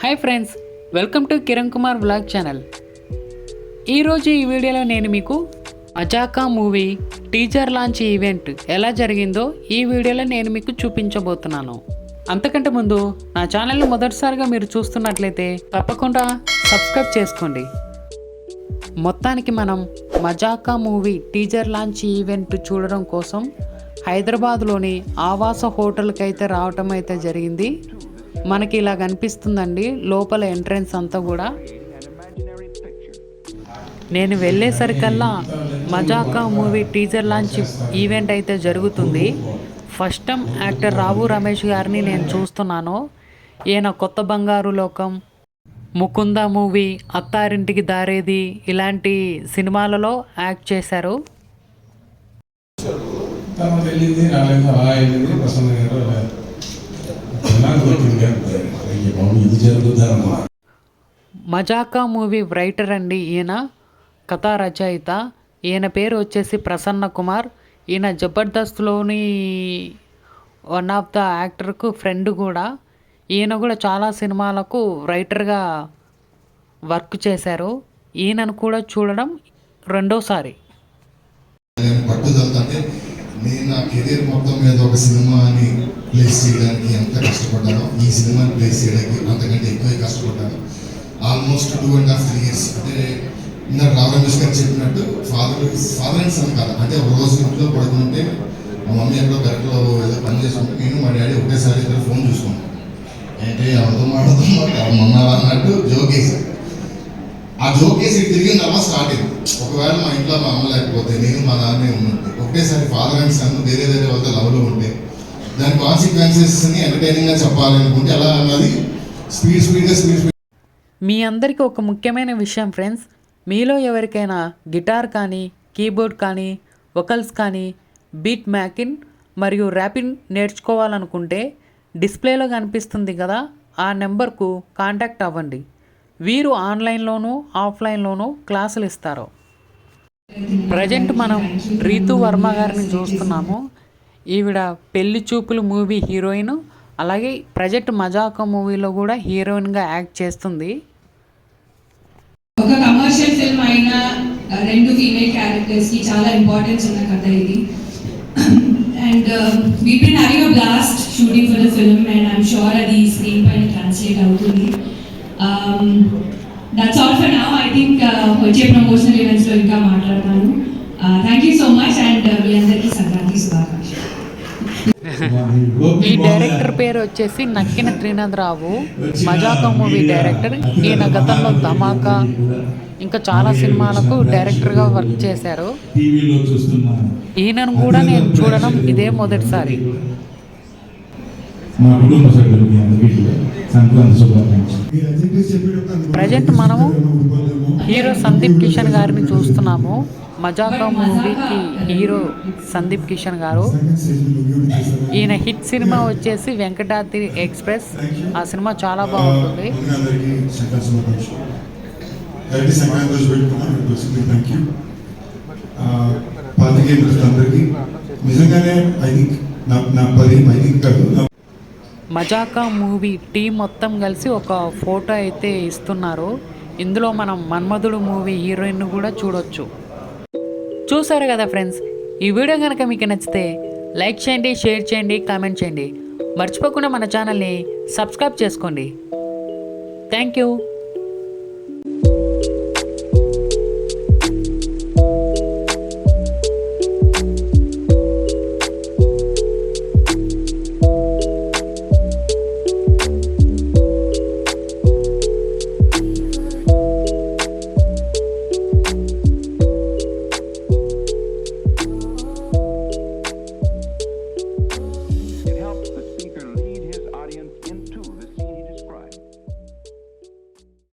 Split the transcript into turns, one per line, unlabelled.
Hi friends, welcome to Kiran Kumar vlog channel. ఈరోజు ఈ వీడియోలో నేను మీకు మజాకా మూవీ టీజర్ లాంచ్ ఈవెంట్ ఎలా జరిగిందో ఈ వీడియోలో నేను మీకు చూపించబోతున్నాను. అంతకంటే ముందు నా ఛానల్ని మొదటిసారిగా మీరు చూస్తున్నట్లయితే తప్పకుండా సబ్స్క్రైబ్ చేసుకోండి. మొత్తానికి మనం మజాకా మూవీ టీజర్ లాంచ్ ఈవెంట్ చూడడం కోసం హైదరాబాద్లోని ఆవాస హోటల్కి అయితే రావటం అయితే జరిగింది. మనకి ఇలా కనిపిస్తుందండి లోపల ఎంట్రన్స్ అంతా కూడా. నేను వెళ్ళేసరికల్లా మజాకా మూవీ టీజర్ లాంచ్ ఈవెంట్ అయితే జరుగుతుంది. First time actor Rao Ramesh గారిని నేను చూస్తున్నాను. ఈయన కొత్త బంగారు లోకం, ముకుంద మూవీ, అత్తారింటికి దారేది ఇలాంటి సినిమాలలో యాక్ట్ చేశారు. మజాకా మూవీ రైటర్ అండి ఈయన, కథా రచయిత. ఈయన పేరు వచ్చేసి ప్రసన్న కుమార్. ఈయన జబర్దస్త్లోని వన్ ఆఫ్ ద యాక్టర్కు ఫ్రెండ్ కూడా. ఈయన కూడా చాలా సినిమాలకు రైటర్గా వర్క్ చేశారు. ఈయనను కూడా చూడడం రెండోసారి.
నేను నా కెరీర్ మొత్తం మీద ఒక సినిమాని ప్లేస్ చేయడానికి ఎంత కష్టపడ్డానో ఈ సినిమాని ప్లేస్ చేయడానికి అంతకంటే ఎక్కువ కష్టపడ్డాను. Almost 2.5-3 years. అంటే ఇందాక రావు రమేష్ గారు చెప్పినట్టు ఫాదర్ అండ్ సన్ కాదు. అంటే ఒక రోజు ఇంట్లో పడుకుంటే మా మమ్మీ ఎక్కడో బెరట్లో ఏదో పని చేసుకుంటే నేను మా డాడీ ఒకటేసారి ఇద్దరు ఫోన్ చూసుకున్నాను. ఏంటి ఎవరితో మాట్లాడుతున్నాం మొన్నావా అన్నట్టు జోక్ వేసాను. ఆ జోక్ వేసి తిరిగి నవ్వ స్టార్ట్ అయింది. ఒకవేళ మా ఇంట్లో మా అమ్మ లేకపోతే నేను మా నాన్నే ఉన్నట్టు ఒకటేసారి ఫాదర్ అండ్ సన్ వేరే వాళ్ళతో లవ్లో ఉంటే దాని కాన్సిక్వెన్సెస్ని ఎంటర్టైనింగ్గా చెప్పాలనుకుంటే ఎలా అన్నది స్పీడ్.
మీ అందరికీ ఒక ముఖ్యమైన విషయం ఫ్రెండ్స్, మీలో ఎవరికైనా గిటార్ కానీ, కీబోర్డ్ కానీ, వోకల్స్ కానీ, బీట్ మేకింగ్ మరియు ర్యాపింగ్ నేర్చుకోవాలనుకుంటే డిస్ప్లేలో కనిపిస్తుంది కదా, ఆ నెంబర్కు కాంటాక్ట్ అవ్వండి. వీరు ఆన్లైన్లోనూ ఆఫ్లైన్లోనూ క్లాసులు ఇస్తారు. ప్రజెంట్ మనం రీతు వర్మ గారిని చూస్తున్నాము. ఈవిడ పెళ్లి చూపులు మూవీ హీరోయిన్, అలాగే ప్రజెంట్ మజాకా మూవీలో కూడా హీరోయిన్గా యాక్ట్ చేస్తుంది.
ఒక కమర్షియల్ ఫిల్మ్ అయిన 2 ఫీమేల్ క్యారెక్టర్స్కి చాలా ఇంపార్టెన్స్ ఉన్న కథ ఇది. And we've been having a blast shooting for the film and I'm sure అది స్క్రీన్ పైన ట్రాన్స్లేట్ అవుతుంది. That's all for now. I think వచ్చే ప్రమోషనల్ ఈవెంట్స్లో ఇంకా మాట్లాడతాను. Thank you so much and మీ అందరికీ సంక్రాంతి శుభాకాంక్షలు.
ఈ డైరెక్టర్ పేరు వచ్చేసి నక్కిన త్రినాథరావు, మజాకా మూవీ డైరెక్టర్. ఈయన గతంలో ధమాకా ఇంకా చాలా సినిమాలకు డైరెక్టర్గా వర్క్ చేశారు. ఈయనను కూడా నేను చూడడం ఇదే మొదటిసారి. ప్రజెంట్ మనము హీరో సందీప్ కిషన్ గారిని చూస్తున్నాము. మజాకా మూవీకి హీరో సందీప్ కిషన్ గారు. ఈయన హిట్ సినిమా వచ్చేసి వెంకటాద్రి ఎక్స్ప్రెస్. ఆ సినిమా చాలా బాగుంటుంది. మజాకా మూవీ టీం మొత్తం కలిసి ఒక ఫోటో అయితే ఇస్తున్నారు. ఇందులో మనం మన్మధుడు మూవీ హీరోయిన్ కూడా చూడొచ్చు. చూసారు కదా ఫ్రెండ్స్, ఈ వీడియో కనుక మీకు నచ్చితే లైక్ చేయండి, షేర్ చేయండి, కామెంట్ చేయండి. మర్చిపోకుండా మన ఛానల్ని సబ్స్క్రైబ్ చేసుకోండి. Thank you.